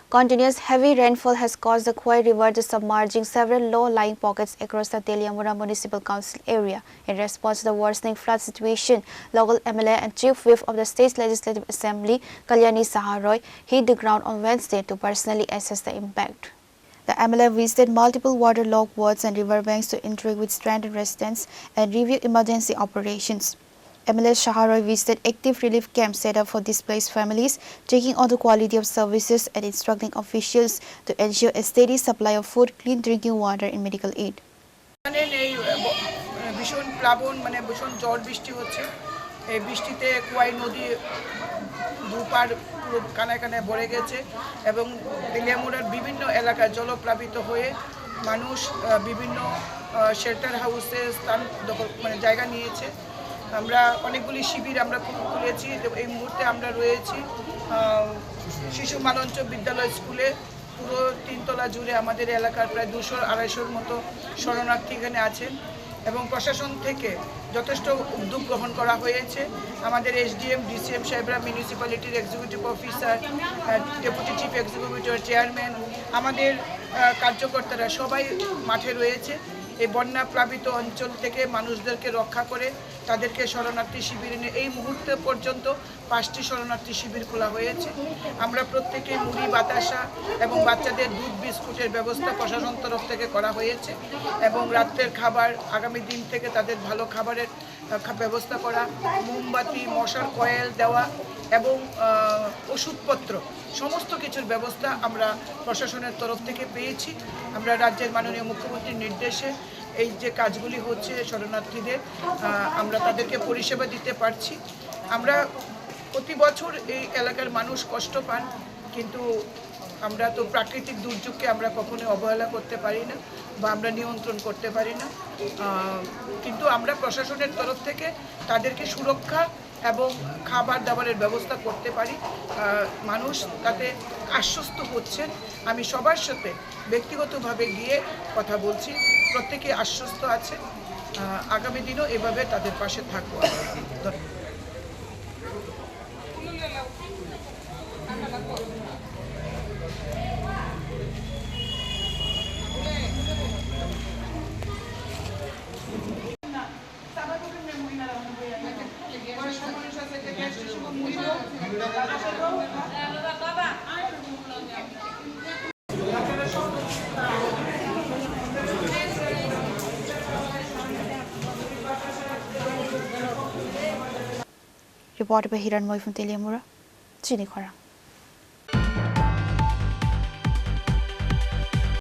Continuous heavy rainfall has caused the Khoi River to submerging several low-lying pockets across the Teliamura Municipal Council area. In response to the worsening flood situation, local MLA and Chief Whip of the State Legislative Assembly, Kalyani Saharoy, hit the ground on Wednesday to personally assess the impact. The MLA visited multiple waterlogged wards and riverbanks to interact with stranded residents and review emergency operations. MLA Saharoy visited active relief camps set up for displaced families, checking on the quality of services and instructing officials to ensure a steady supply of food, clean drinking water and medical aid. ভীষণ প্লাবন ভীষণ ঝড় বৃষ্টি হচ্ছে এই বৃষ্টিতে কুয়াই নদী দুপার পুরো কানায় কানায় ভরে গেছে এবং তেলিয়ামুড়ার বিভিন্ন এলাকায় জলপ্লাবিত হয়ে মানুষ বিভিন্ন শেল্টার হাউসে স্থান দখল জায়গা নিয়েছে। আমরা অনেকগুলি শিবির আমরা খুলেছি। এই মুহূর্তে আমরা রয়েছি শিশু মালঞ্চ বিদ্যালয় স্কুলে। পুরো 3 তলা জুড়ে আমাদের এলাকার প্রায় 200-250 মতো শরণার্থী এখানে আছেন এবং প্রশাসন থেকে যথেষ্ট উদ্যোগ গ্রহণ করা হয়েছে। আমাদের এসডিএম ডিসিএম সাহেবরা, মিউনিসিপ্যালিটির executive officer, deputy chief executive chairman, আমাদের কার্যকর্তারা সবাই মাঠে রয়েছে। এই বন্যা প্লাবিত অঞ্চল থেকে মানুষদেরকে রক্ষা করে তাদেরকে শরণার্থী শিবিরে নিয়ে এই মুহূর্তে পর্যন্ত 5টি শরণার্থী শিবির খোলা হয়েছে। আমরা প্রত্যেকে মুড়ি, বাতাসা এবং বাচ্চাদের দুধ বিস্কুটের ব্যবস্থা প্রশাসন তরফ থেকে করা হয়েছে এবং রাত্রের খাবার আগামী দিন থেকে তাদের ভালো খাবারের ব্যবস্থা করা, মোমবাতি, মশার কয়েল দেওয়া এবং ওষুধপত্র সমস্ত কিছুর ব্যবস্থা আমরা প্রশাসনের তরফ থেকে পেয়েছি। আমরা রাজ্যের মাননীয় মুখ্যমন্ত্রীর নির্দেশে এই যে কাজগুলি হচ্ছে শরণার্থীদের আমরা তাদেরকে পরিষেবা দিতে পারছি। আমরা প্রতি বছর এই এলাকার মানুষ কষ্ট পান, কিন্তু আমরা তো প্রাকৃতিক দুর্যোগকে আমরা কখনোই অবহেলা করতে পারি না বা আমরা নিয়ন্ত্রণ করতে পারি না, কিন্তু আমরা প্রশাসনের তরফ থেকে তাদেরকে সুরক্ষা এবং খাবার দাবারের ব্যবস্থা করতে পারি। মানুষ তাতে আশ্বস্ত হচ্ছেন। আমি সবার সাথে ব্যক্তিগতভাবে গিয়ে কথা বলছি, প্রত্যেকে আশ্বস্ত আছে। আগামী দিনও এভাবে তাদের পাশে থাকবো। Reported by Hiranmoy from Teliamura, Chinikhara.